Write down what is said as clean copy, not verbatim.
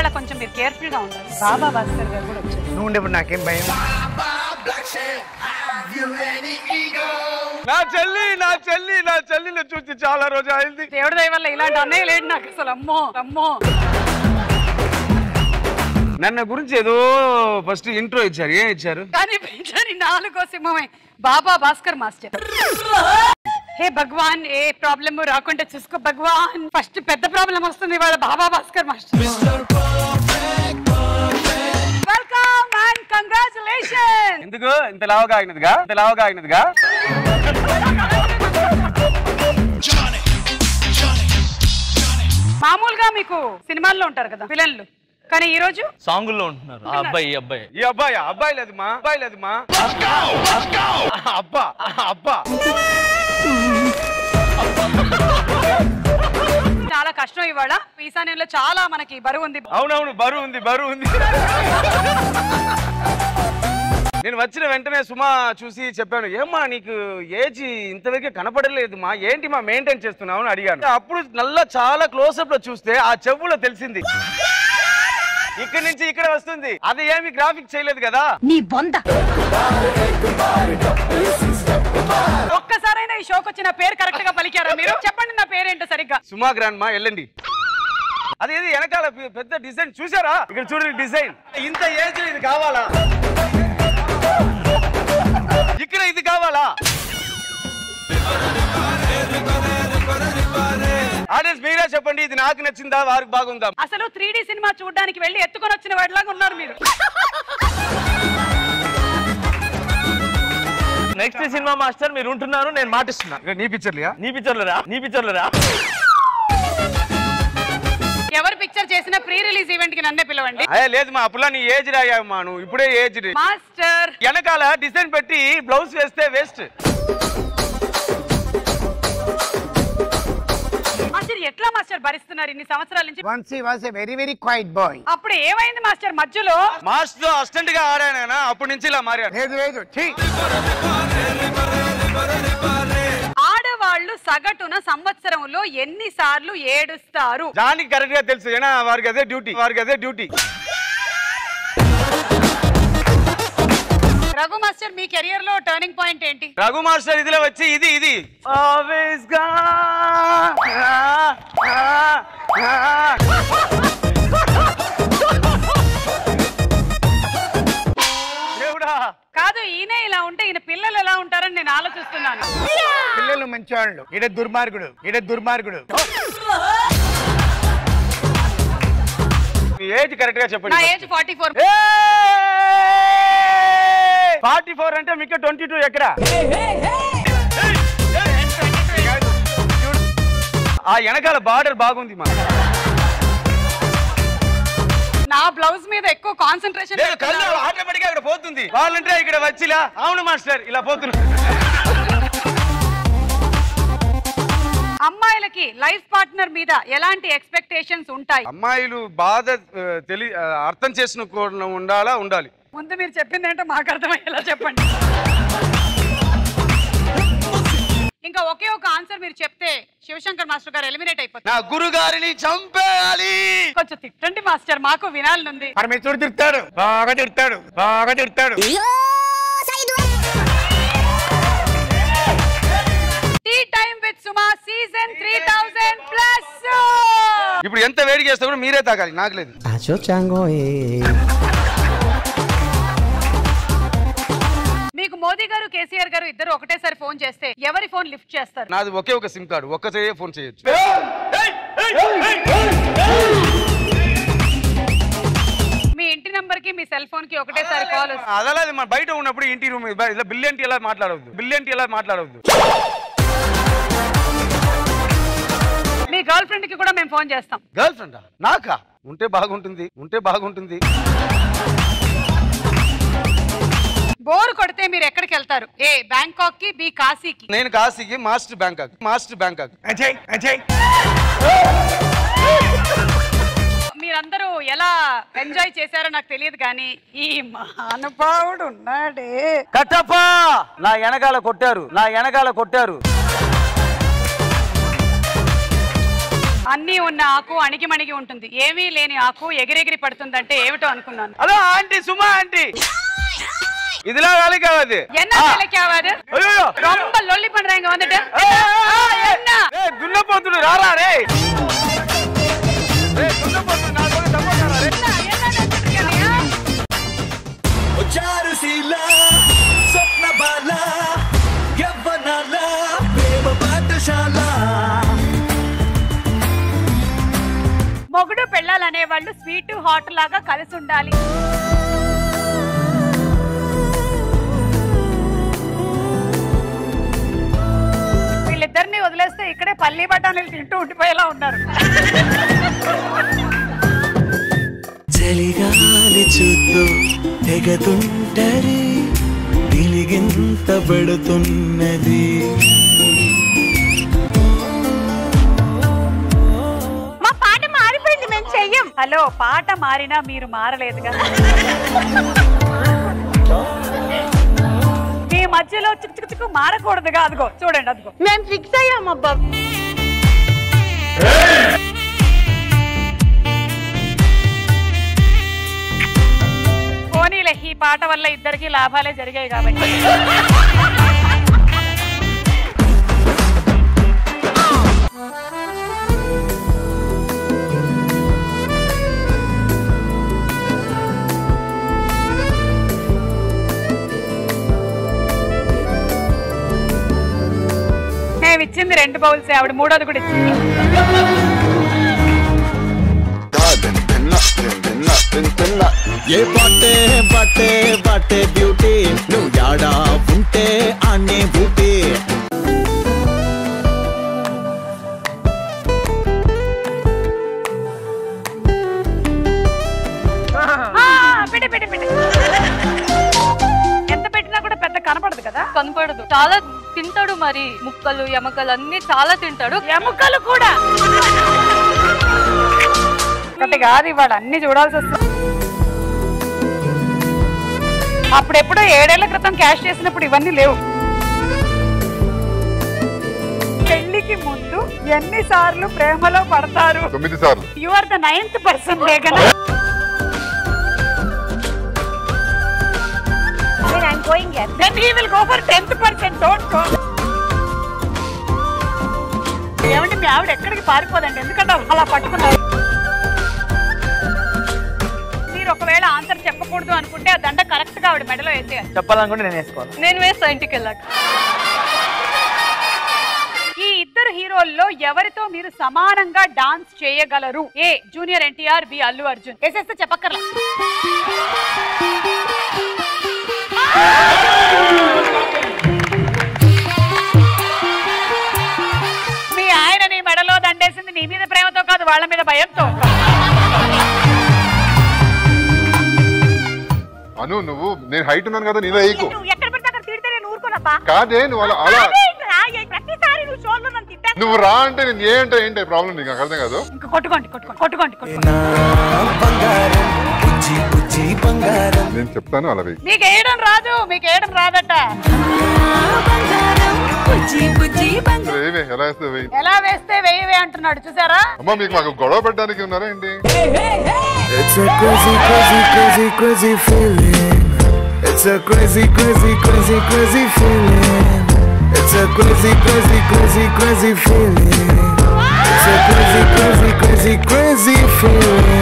ఇవాళ కొంచెం మీరు కేర్ఫుల్ గా ఉండాలి. బాబా భాస్కర్ గారు కూడా వచ్చారు. నువ్వు ఉండేప్పుడు నాకేం భయం. నా చెల్లిని చూసి చాలా రోజు అయింది. దేవుడి దయ వల్ల ఇలాంటి అన్నయ్య లేడు నాకు అసలు. అమ్మో అమ్మో. నన్ను గురించి ఏదో ఫస్ట్ ఇంట్రో ఇచ్చారు. ఏం ఇచ్చారు? కానీ పెంచని 4వ సింహమే బాబా భాస్కర్ మాస్టర్. హే భగవాన్, ఏ ప్రాబ్లమ్ రాకుండా చూసుకో భగవాన్. ఫస్ట్ పెద్ద ప్రాబ్లం వస్తుంది ఇవాళ Baba Bhaskar master. Welcome and congratulation. ఎందుకు ఇంత లావుగా అయినదిగా? మామూలుగా మీకు సినిమాల్లో ఉంటారు కదా విలన్లు, కానీ ఈ రోజు సాంగుల్లో ఉంటున్నారు. ఈ అబ్బాయి లేదు మా అబ్బా చాలా కష్టం ఇవాళ. ఈశాన్యంలో చాలా మనకి బరువు ఉంది. అవునవును, బరువు ఉంది. నేను వచ్చిన వెంటనే సుమా చూసి చెప్పాను, ఏమ్మా నీకు ఏజ్ ఇంతవరకు కనపడలేదు మా, ఏంటి మా మెయింటైన్ చేస్తున్నావు అని అడిగాను. అప్పుడు చాలా క్లోజ్అప్ లో చూస్తే ఆ చెవులో తెలిసింది ఇక్కడ నుంచి ఇక్కడ వస్తుంది. అది ఏమి గ్రాఫిక్ చేయలేదు కదా. నీ బొంద. ఒక్కసారైనా ఈ షోకి వచ్చిన పేరు కరెక్ట్ గా పలికారా మీరు? చెప్పండి నా పేరేంటో సరిగ్గా. సుమా గ్రాండ్ మా వెళ్ళండి. అదేది వెనకాల పెద్ద డిజైన్ చూసారా? ఇక్కడ చూడండి డిజైన్. ఇంత ఏజ్ ఇది కావాలా? ఇక్కడ ఇది కావాలా? ఆడియన్స్ మీరే చెప్పండి, ఇది నాకు నచ్చిందా వారికి బాగుందా? అసలు 3D సినిమా చూడడానికి వెళ్ళి ఎత్తుకొని వచ్చిన వాడిలాగా ఉన్నారు మీరు. నెక్స్ట్ సినిమా మాస్టర్ మీరు ఉంటున్నారు, నేను మాటిస్తున్నా. నీ పిక్చర్లరా ఎవరు పిక్చర్ చేసిన ప్రీ రిలీజ్ ఈవెంట్ కి నన్నే పిలవండి. అదే లేదు మా అప్పులా నీ ఏజ్ రాయమ్మా, నువ్వు ఇప్పుడే ఏజ్ మాస్టర్. వెనకాల డిజైన్ పెట్టి బ్లౌజ్ వేస్తే వేస్ట్. మాస్టర్ ఎట్లా మాస్టర్ భరిస్తున్నారు ఇన్ని సంవత్సరాల నుంచి? Once he was a very very quiet boy. అప్పుడు ఏమైంది మాస్టర్ మధ్యలో? మాస్టర్ అసిస్టెంట్ గా ఆడాను, అప్పటి నుంచి ఇలా మారాను. లేదు ఆడవాళ్ళు సగటున సంవత్సరంలో ఎన్నిసార్లు ఏడుస్తారు? దానికి కరెక్ట్ గా తెలుసు, ఏనా వారికి అదే డ్యూటీ. రఘు మాస్టర్ మీ కెరియర్ లో టర్నింగ్ పాయింట్ ఏంటి? రఘు మాస్టర్ ఇదిలో వచ్చి ఇది ఆల్వేస్ గా కాదు, ఈయన ఇలా ఉంటే ఈయన పిల్లలు ఎలా ఉంటారని నేను ఆలోచిస్తున్నాను. పిల్లలు మంచివాళ్ళు, ఈడ దుర్మార్గుడు. ఏజ్ కరెక్ట్ గా చెప్పండి. నా ఏజ్ 44. 44 అంటే మీకు 22 ఎక్కడ? ఆ వెనకాల బార్డర్ బాగుంది మా. నా బ్లౌజ్ మీద ఎక్కువ కాన్సంట్రేషన్. ఆటోమేటిక్ గా ఇక్కడ పోతుంది. వాలంటీర్ ఇక్కడ వచ్చిలా. అవును మాస్టర్, ఇలా పోతున్నా. అమ్మాయిలకి లైఫ్ పార్ట్నర్ మీద ఎలాంటి ఎక్స్పెక్టేషన్స్ ఉంటాయి? అమ్మాయిలు బాధ అర్థం చేసుకుని ఉండాలి. ముందు మీరు చెప్పింది ఏంటో మాకు అర్థమయ్యేలా చెప్పండి. ఇంకా ఒకే ఒక ఆన్సర్ మీరు చెప్తే శివశంకర్ మాస్టర్ గారు ఎలిమినేట్ అయిపోతారు. నా గురుగారిని చంపేయాలి. కొంచెం తిట్టండి మాస్టర్, మాకు వినాలనుంది. పరమేశ్వరుడు తిడతాడు, బాగా తిడతాడు. Tea time with Suma season 3000+. ఇప్పుడు ఎంత వేడి చేస్తా కూడా మీరే తాగాలి, నాకు లేదు. మీకు మోదీ గారు కేసీఆర్ గారు ఇద్దరు ఒకటేసారి ఫోన్ చేస్తే ఎవరి ఫోన్ లిఫ్ట్ చేస్తారు? నాది ఒకే ఒక సిమ్ కార్డు, ఒక్కసారి ఫోన్ చేయొచ్చు. మీ ఇంటి నంబర్ కి మీ సెల్ ఫోన్ కి ఒకటేసారి కాల్ వస్తుంది. అదలాది మన బయట ఉన్నప్పుడు ఇంటి రూమ్ ఇలా బిల్ ఎలా మాట్లాడవద్దు. మీ గర్ల్ ఫ్రెండ్ కి కూడా మేము ఫోన్ చేస్తాం. గర్ల్ ఫ్రెండ్ నాకా? ఉంటే బాగుంటుంది. బోర్ కొడితే మీరు ఎక్కడికి వెళ్తారు? ఏ బ్యాంకాక్ కి, బి కాశీకి. నేను కాశీకి, మాస్టర్ బ్యాంకాక్. అజయ్ మీరందరూ ఎలా ఎంజాయ్ చేశారో నాకు తెలియదు, కానీ ఈ మహానుభావుడు ఉన్నాడే. కట్టప్ప నా వెనకాల కొట్టారు. అన్నీ ఉన్న ఆకు అణిగి మణిగి ఉంటుంది, ఏమీ లేని ఆకు ఎగిరెగిరి పడుతుందంటే ఏమిటో అనుకున్నాను. హలో ఆంటీ, సుమా ఆంటీ, இதுல வேலைக்கு ஆகாது. என்ன வேலைக்கு ஆகாது? ஐயோ ரொம்ப லொல்லி பண்றாங்க வந்துட்டு. என்ன துண்ண போத்துடு ராரா டேய். துண்ண போத்து நான் போய் சப்போர்ட் ரே. என்ன நினைச்சிருக்கீங்க? చారుశీల స్వప్న బాల యవ్వనాల ప్రేమ పాఠశాల. మొగుడు పెళ్ళాలనే వాళ్ళు స్వీట్ హాట్ లాగా కలిసి ఉండాలి. వీళ్ళిద్దరిని వదిలేస్తే ఇక్కడే పల్లి బఠానీలు తింటూ ఉండిపోయేలా ఉన్నారు. చలిగాలి చూస్తూ తెగతుంటది, వెలిగింత పడుతున్నది. మా పాట మారిపోయింది, మేము చెయ్యం. హలో, పాట మారినా మీరు మారలేదు కదా. మీ మధ్యలో చిక్కు చిక్కు మారకూడదుగా. అదిగో చూడండి, అదిగో మేము ఫిక్స్ అయ్యాం. అబ్బా, పోనీలే, ఈ పాట వల్ల ఇద్దరికి లాభాలే జరిగాయి కాబట్టి. మేము ఇచ్చింది 2 బౌల్స్, ఆవిడ 3వది కూడా ఇచ్చింది. ఏ బాటే బాటే బాటే బ్యూటీ, నువ్వు యాడా ఉంటే అనే బ్యూటీ. పెట్టి పెట్టి పెట్టి ఎంత పెట్టినా కూడా పెద్ద కనపడదు కదా. కనపడదు, చాలా తింటాడు. మరి ముక్కలు ఎముకలు అన్ని చాలా తింటాడు. ఎముకలు కూడా ఒకటి కాదు, ఇవాళ అన్ని చూడాల్సి వస్తుంది. అప్పుడెప్పుడో 7 ఏళ్ల క్రితం క్యాష్ చేసినప్పుడు ఇవన్నీ లేవు. పెళ్లికి ముందు ఎన్నిసార్లు ప్రేమలో పడతారు? 9 సార్లు. You are the 9th person లేకనా? I'm going here. Then he will go for 10th%. Don't go. ఏమంటే మీ ఆవిడ ఎక్కడికి పారిపోదండి, ఎందుకంటే అలా పట్టుకున్నారు. మీరు ఒకవేళ ఆన్సర్ చెప్పకూడదు అనుకుంటే ఆ దండ కరెక్ట్ గా ఆవిడ మెడలో వేసేయాలి. చెప్పాలనుకుంటే నేను వేసుకోవాలి. నేను వేస్తా ఇంటికి వెళ్ళాక. ఈ ఇద్దరు హీరోల్లో ఎవరితో మీరు సమానంగా డాన్స్ చేయగలరు? ఏ జూనియర్ ఎన్టీఆర్, బి అల్లు అర్జున్. వేసేస్తే చెప్పక్కర్లా. మీ ఆయన నీ మెడలో దండేసింది నీ మీద ప్రేమతో కాదు, వాళ్ళ మీద భయంతో. అను, నువ్వు నేను హైట్ ఉన్నాను కదా, నీలో వేయకు. ఎక్కడ పడితే అక్కడ తిడితే నేను ఊరుకోనప్పా. కాదే, నువ్వు అలా అలా ప్రతిసారి నువ్వు షోల్లో నన్ను తిట్టా. నువ్వు రా అంటే నేను ఏ అంటే ఏంటి ప్రాబ్లం, నీకు నాకు అర్థం కాదు. ఇంకా కొట్టుకోండి కొట్టుకోండి కొట్టుకోండి కొట్టుకోండి. బంగారం బుజ్జి బుజ్జి బంగారం. నేను చెప్తాను అలా వేయి. మీకు వేయడం రాదు, మీకు వేయడం రాదట. వేవే, ఎలా వేస్తే వేయి. ఎలా వేస్తే వేయవే అంటున్నాడు, చూసారా? అమ్మా, మీకు మాకు గొడవ పెట్టడానికి ఉన్నారా ఏంటి? It's a crazy, crazy, crazy, crazy feeling. It's a crazy, crazy, crazy, crazy feeling. It's a crazy, crazy, crazy, crazy feeling. It's a crazy, crazy, crazy, crazy feeling.